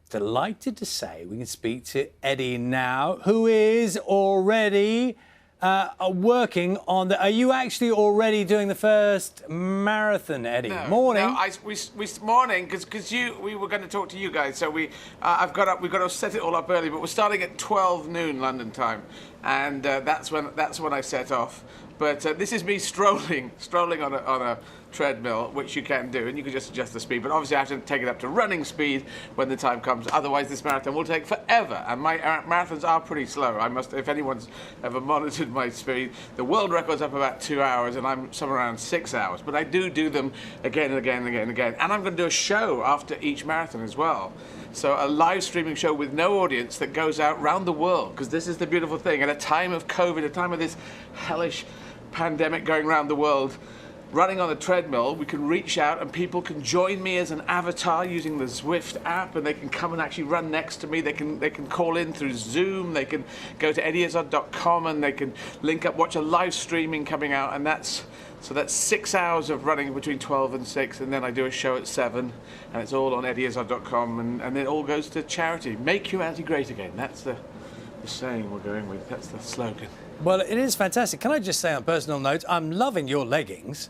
Delighted to say we can speak to Eddie now, who is already working on the... Are you actually already doing the first marathon, Eddie? No, Morning. No, morning, because we were going to talk to you guys, so we've got to set it all up early, but we're starting at 12 noon London time, and that's when I set off. But this is me strolling on a treadmill, which you can do, and you can just adjust the speed. But obviously, I have to take it up to running speed when the time comes. Otherwise, this marathon will take forever. And my marathons are pretty slow. If anyone's ever monitored my speed, the world record's up about 2 hours, and I'm somewhere around 6 hours. But I do them again and again and again and again. And I'm going to do a show after each marathon as well. So a live streaming show with no audience that goes out round the world, because this is the beautiful thing. At a time of COVID, a time of this hellish pandemic going around the world, running on a treadmill, we can reach out and people can join me as an avatar using the Zwift app, and they can come and actually run next to me. They can call in through Zoom. They can go to Izzard.com and they can link up, watch a live streaming coming out, and that's 6 hours of running between 12 and 6, and then I do a show at 7, and it's all on Izzard.com, and it all goes to charity. Make humanity great again. That's the saying we're going with. That's the slogan. Well, it is fantastic. Can I just say on a personal note, I'm loving your leggings.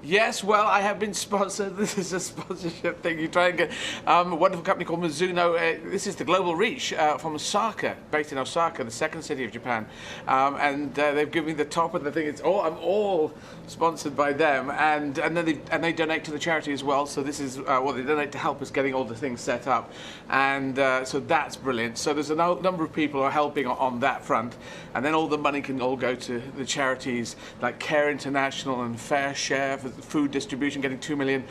Yes, well, I have been sponsored. This is a sponsorship thing. You try and get a wonderful company called Mizuno. This is the global reach from Osaka, based in Osaka, the second city of Japan. And they've given me the top of the thing. I'm all sponsored by them, and then they donate to the charity as well. So this is they donate to help us getting all the things set up, and so that's brilliant. So there's a number of people who are helping on that front, and then all the money can all go to the charities like Care International and Fair Share for food distribution, getting 2 million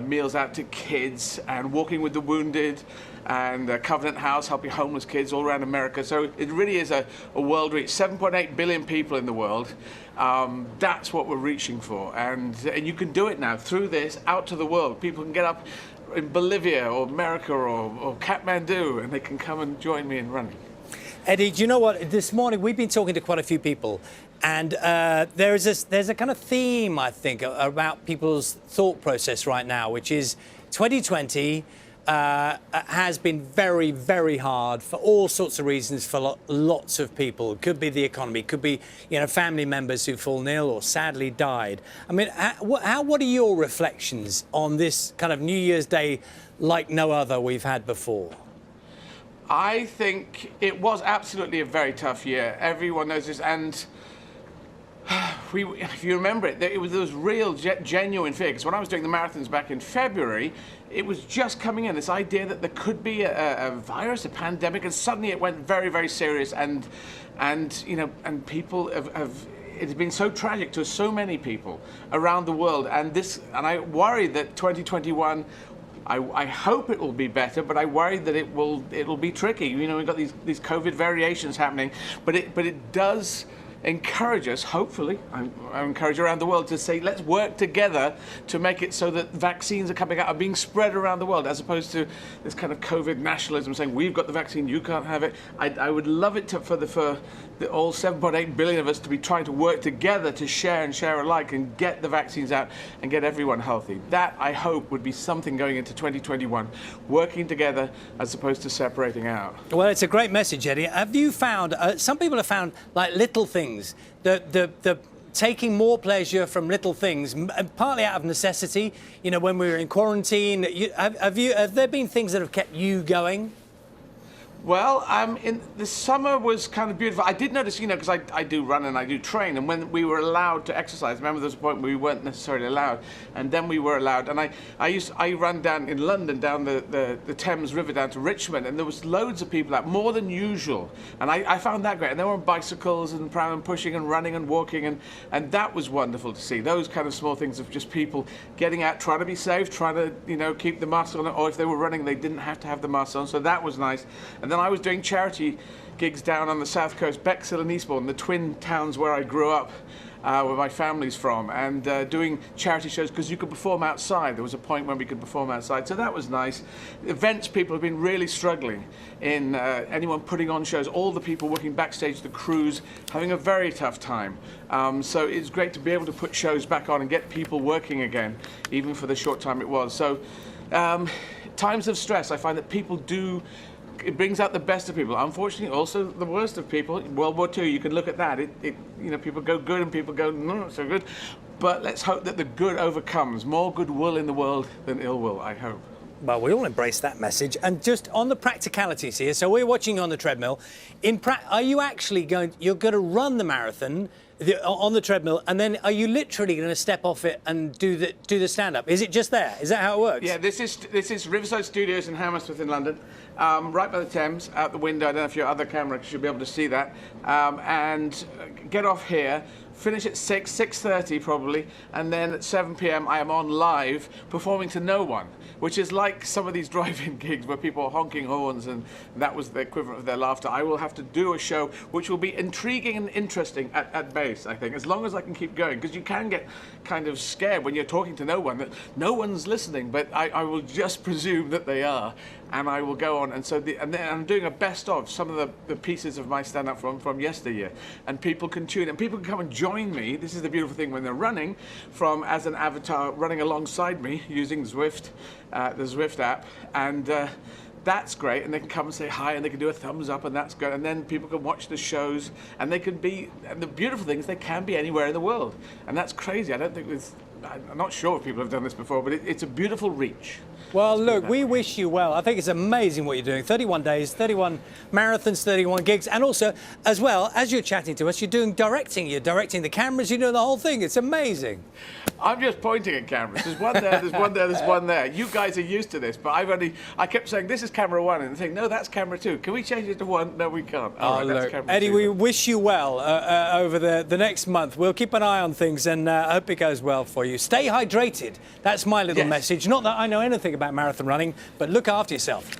meals out to kids, and Walking with the Wounded, and Covenant House helping homeless kids all around America. So it really is a world reach. 7.8 billion people in the world. That's what we're reaching for, and you can do it now through this out to the world. People can get up in Bolivia or America or Kathmandu, and they can come and join me in running. Eddie, do you know what? This morning we've been talking to quite a few people, and there's a kind of theme, I think, about people's thought process right now, which is 2020 has been very, very hard for all sorts of reasons for lots of people. It could be the economy, could be family members who've fallen ill or sadly died. I mean, what are your reflections on this kind of New Year's Day like no other we've had before? I think it was absolutely a very tough year. Everyone knows this, and if you remember it, there was real, genuine fear. Because when I was doing the marathons back in February, it was just coming in, this idea that there could be a virus, a pandemic, and suddenly it went very, very serious. And people have. It's been so tragic to so many people around the world, and I worry that 2021. I hope it will be better, but I worry that it'll be tricky. We've got these COVID variations happening, but it does encourage us, hopefully, I encourage around the world to say, let's work together to make it so that vaccines are coming out, are being spread around the world, as opposed to this kind of COVID nationalism saying, we've got the vaccine, you can't have it. I would love it for all 7.8 billion of us to be trying to work together to share and share alike and get the vaccines out and get everyone healthy. That, I hope, would be something going into 2021, working together as opposed to separating out. Well, it's a great message, Eddie. Have you found, some people have found like little things, the taking more pleasure from little things, partly out of necessity. When we were in quarantine, have there been things that have kept you going? Well, in the summer was kind of beautiful. I did notice, because I do run and I do train, and when we were allowed to exercise, remember there was a point where we weren't necessarily allowed, and then we were allowed. And I ran down in London, down the Thames River down to Richmond, and there was loads of people out, more than usual, and I found that great. And they were on bicycles and pushing and running and walking, and that was wonderful to see. Those kind of small things of just people getting out, trying to be safe, trying to keep the mask on, or if they were running, they didn't have to have the mask on. So that was nice. And then I was doing charity gigs down on the south coast, Bexhill and Eastbourne, the twin towns where I grew up, where my family's from, and doing charity shows because you could perform outside. There was a point when we could perform outside, so that was nice. Events people have been really struggling in anyone putting on shows, all the people working backstage, the crews, having a very tough time. So it's great to be able to put shows back on and get people working again, even for the short time it was. So Times of stress, I find that people do. It brings out the best of people. Unfortunately, also the worst of people. World War II, you can look at that. People go good and people go not so good. But let's hope that the good overcomes. More goodwill in the world than ill will, I hope. Well, we all embrace that message. And just on the practicalities here, so we're watching you on the treadmill. Are you actually you're going to run the marathon on the treadmill, and then are you literally going to step off it and do the stand-up? Is it just there? Is that how it works? Yeah, this is Riverside Studios in Hammersmith in London, right by the Thames, out the window. I don't know if your other camera should be able to see that. And get off here, finish at 6:30 probably, and then at 7 p.m. I am on live performing to no one, which is like some of these drive-in gigs where people are honking horns and that was the equivalent of their laughter. I will have to do a show which will be intriguing and interesting at base, I think, as long as I can keep going, because you can get kind of scared when you're talking to no one, that no one's listening, but I will just presume that they are, and I will go on. And so and then I'm doing a best of some of the pieces of my stand-up from yesteryear, and people can tune and people can come and join me. This is the beautiful thing when they're running as an avatar running alongside me using Zwift, the Zwift app, and that's great, and they can come and say hi, and they can do a thumbs up, and that's good. And then people can watch the shows, and they can be. And the beautiful thing is they can be anywhere in the world, and that's crazy. I'm not sure if people have done this before, but it's a beautiful reach. Well, look, we wish you well. I think it's amazing what you're doing. 31 days, 31 marathons, 31 gigs. And also, as well, as you're chatting to us, you're directing. You're directing the cameras. You're doing the whole thing. It's amazing. I'm just pointing at cameras. There's one there, there's one there, there's one there. You guys are used to this, but I kept saying, this is camera one, and saying, no, that's camera two. Can we change it to one? No, we can't. All right, look, that's Eddie, two. we wish you well over the next month. We'll keep an eye on things, and I hope it goes well for you. Stay hydrated. That's my little message. Not that I know anything about marathon running, but look after yourself.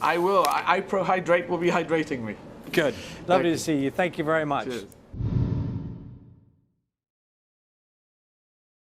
I will. I Pro Hydrate will be hydrating me. Good. Lovely to see you. Thank you very much. Cheers.